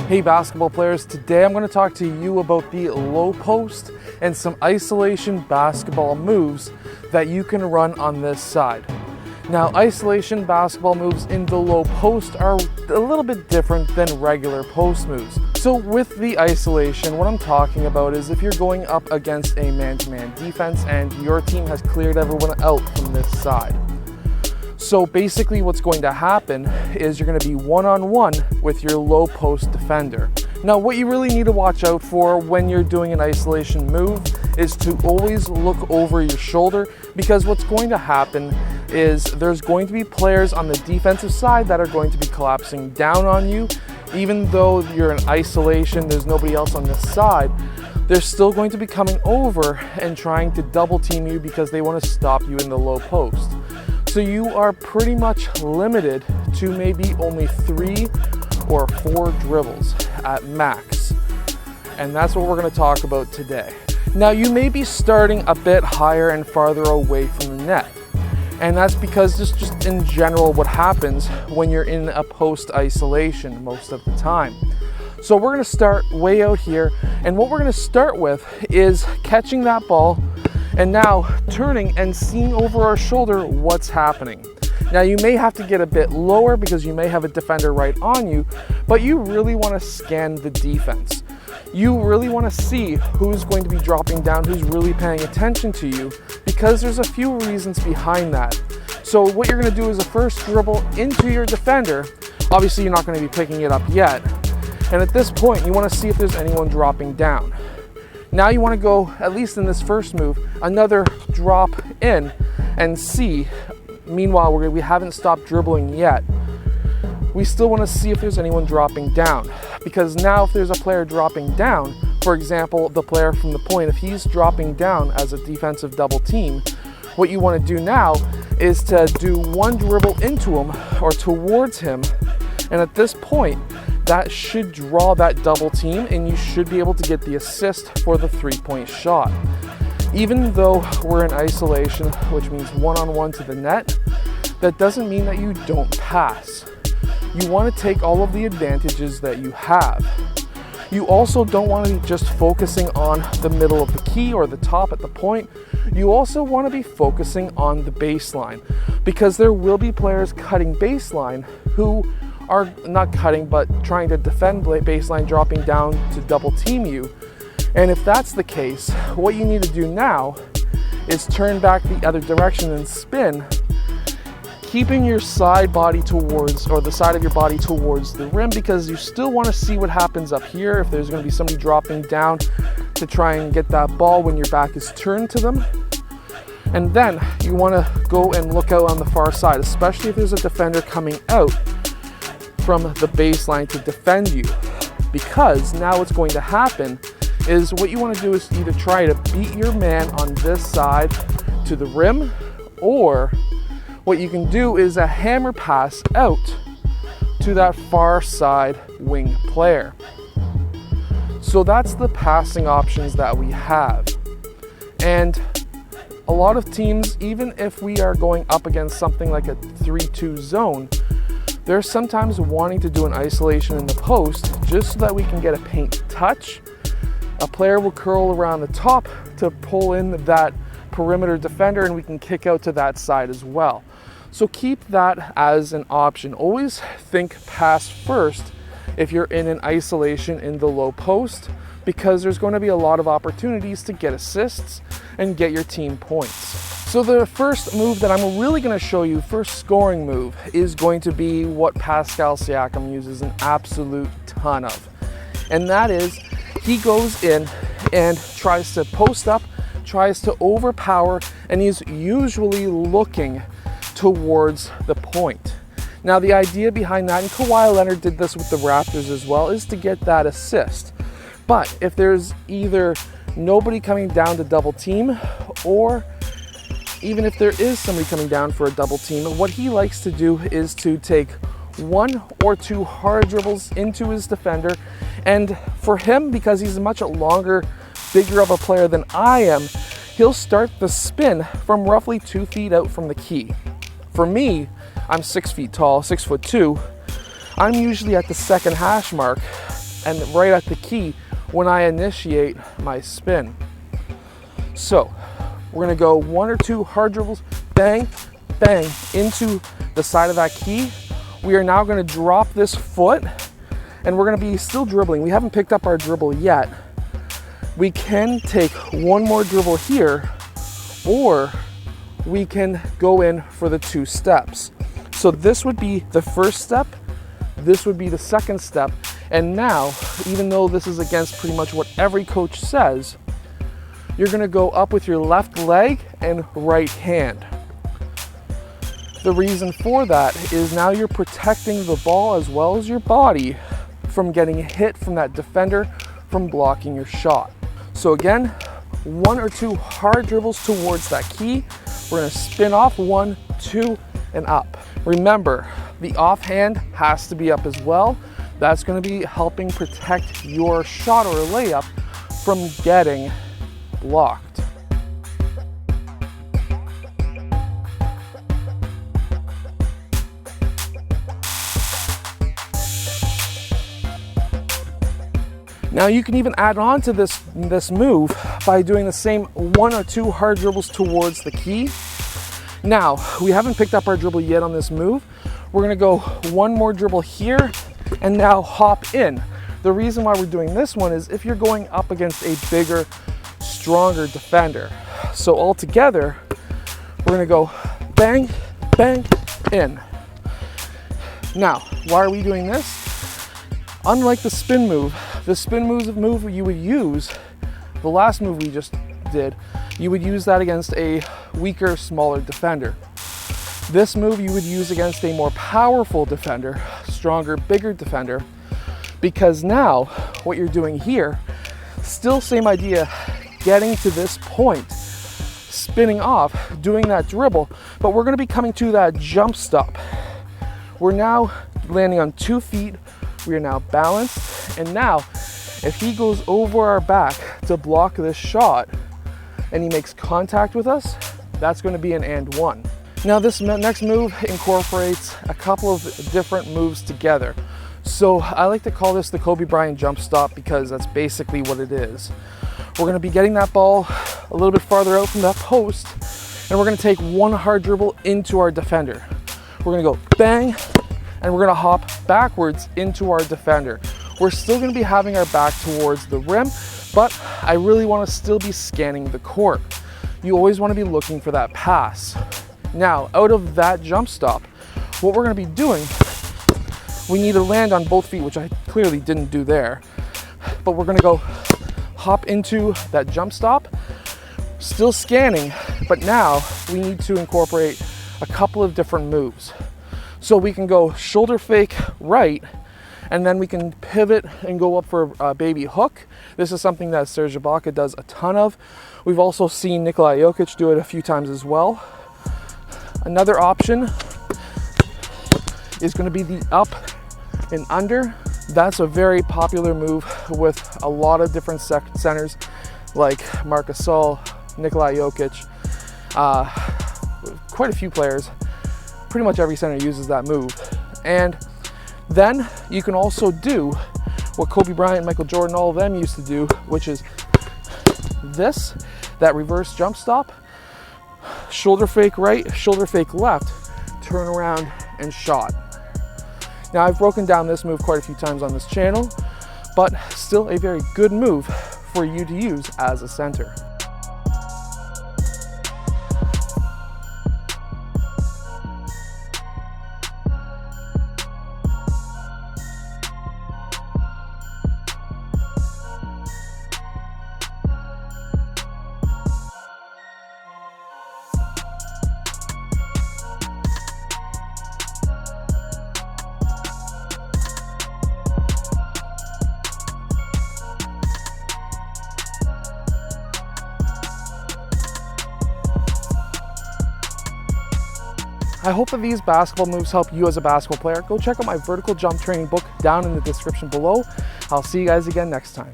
Hey basketball players, today I'm going to talk to you about the low post and some isolation basketball moves that you can run on this side. Now, isolation basketball moves in the low post are a little bit different than regular post moves. So with the isolation, what I'm talking about is if you're going up against a man-to-man defense and your team has cleared everyone out from this side. So basically what's going to happen is you're going to be one-on-one with your low post defender. Now what you really need to watch out for when you're doing an isolation move is to always look over your shoulder, because what's going to happen is there's going to be players on the defensive side that are going to be collapsing down on you. Even though you're in isolation, there's nobody else on this side, they're still going to be coming over and trying to double team you because they want to stop you in the low post. So you are pretty much limited to maybe only 3 or 4 dribbles at max. And that's what we're going to talk about today. Now you may be starting a bit higher and farther away from the net. And that's because just in general what happens when you're in a post isolation most of the time. So we're going to start way out here, and what we're going to start with is catching that ball and now turning and seeing over our shoulder what's happening. Now you may have to get a bit lower because you may have a defender right on you, but you really want to scan the defense. You really want to see who's going to be dropping down, who's really paying attention to you, because there's a few reasons behind that. So what you're going to do is a first dribble into your defender. Obviously you're not going to be picking it up yet. And at this point you want to see if there's anyone dropping down. Now you want to go, at least in this first move, another drop in and see. Meanwhile, we haven't stopped dribbling yet. We still want to see if there's anyone dropping down, because now if there's a player dropping down, for example, the player from the point, if he's dropping down as a defensive double team, what you want to do now is to do one dribble into him or towards him, and at this point, that should draw that double team and you should be able to get the assist for the 3-point shot. Even though we're in isolation, which means one-on-one to the net, that doesn't mean that you don't pass. You want to take all of the advantages that you have. You also don't want to be just focusing on the middle of the key or the top at the point. You also want to be focusing on the baseline, because there will be players cutting baseline who are not cutting but trying to defend baseline, dropping down to double team you. And if that's the case, what you need to do now is turn back the other direction and spin, keeping your side body towards, or the side of your body towards the rim, because you still want to see what happens up here, if there's going to be somebody dropping down to try and get that ball when your back is turned to them. And then you want to go and look out on the far side, especially if there's a defender coming out from the baseline to defend you, because now what's going to happen is what you want to do is either try to beat your man on this side to the rim, or what you can do is a hammer pass out to that far side wing player. So that's the passing options that we have. And a lot of teams, even if we are going up against something like a 3-2 zone, they're sometimes wanting to do an isolation in the post just so that we can get a paint touch. A player will curl around the top to pull in that perimeter defender, and we can kick out to that side as well. So keep that as an option. Always think pass first if you're in an isolation in the low post, because there's going to be a lot of opportunities to get assists and get your team points. So the first move that I'm really going to show you, first scoring move, is going to be what Pascal Siakam uses an absolute ton of. And that is, he goes in and tries to post up, tries to overpower, and he's usually looking towards the point. Now the idea behind that, and Kawhi Leonard did this with the Raptors as well, is to get that assist. But if there's either nobody coming down to double team, or even if there is somebody coming down for a double team, what he likes to do is to take 1 or 2 hard dribbles into his defender. And for him, because he's much longer, bigger of a player than I am, he'll start the spin from roughly 2 feet out from the key. For me, I'm 6 feet tall, 6'2". I'm usually at the second hash mark, and right at the key when I initiate my spin. So we're gonna go 1 or 2 hard dribbles, bang, bang, into the side of that key. We are now gonna drop this foot and we're gonna be still dribbling. We haven't picked up our dribble yet. We can take one more dribble here, or we can go in for the 2 steps. So this would be the first step, this would be the second step, and now, even though this is against pretty much what every coach says, you're gonna go up with your left leg and right hand. The reason for that is now you're protecting the ball as well as your body from getting hit from that defender from blocking your shot. So again, 1 or 2 hard dribbles towards that key. We're gonna spin off 1, 2, and up. Remember, the offhand has to be up as well. That's gonna be helping protect your shot or layup from getting blocked. Now you can even add on to this move by doing the same 1 or 2 hard dribbles towards the key. Now, we haven't picked up our dribble yet on this move. We're gonna go 1 more dribble here and now hop in. The reason why we're doing this one is if you're going up against a bigger, stronger defender. So all together, we're gonna go bang, bang, in. Now, why are we doing this? Unlike the spin move you would use, the last move we just did, you would use that against a weaker, smaller defender. This move you would use against a more powerful defender, stronger, bigger defender, because now what you're doing here, still same idea, getting to this point, spinning off, doing that dribble, but we're gonna be coming to that jump stop. We're now landing on 2 feet, we are now balanced, and now if he goes over our back to block this shot and he makes contact with us, that's going to be an and 1. Now this next move incorporates a couple of different moves together. So I like to call this the Kobe Bryant jump stop because that's basically what it is. We're going to be getting that ball a little bit farther out from that post, and we're going to take 1 hard dribble into our defender. We're going to go bang, and we're gonna hop backwards into our defender. We're still gonna be having our back towards the rim, but I really wanna still be scanning the court. You always wanna be looking for that pass. Now, out of that jump stop, what we're gonna be doing, we need to land on both feet, which I clearly didn't do there, but we're gonna go hop into that jump stop, still scanning, but now we need to incorporate a couple of different moves. So we can go shoulder fake right, and then we can pivot and go up for a baby hook. This is something that Serge Ibaka does a ton of. We've also seen Nikola Jokic do it a few times as well. Another option is going to be the up and under. That's a very popular move with a lot of different centers like Marc Gasol, Nikola Jokic, quite a few players. Pretty much every center uses that move. And then you can also do what Kobe Bryant, Michael Jordan, all of them used to do, which is this, that reverse jump stop, shoulder fake right, shoulder fake left, turn around and shot. Now I've broken down this move quite a few times on this channel, but still a very good move for you to use as a center. I hope that these basketball moves help you as a basketball player. Go check out my vertical jump training book down in the description below. I'll see you guys again next time.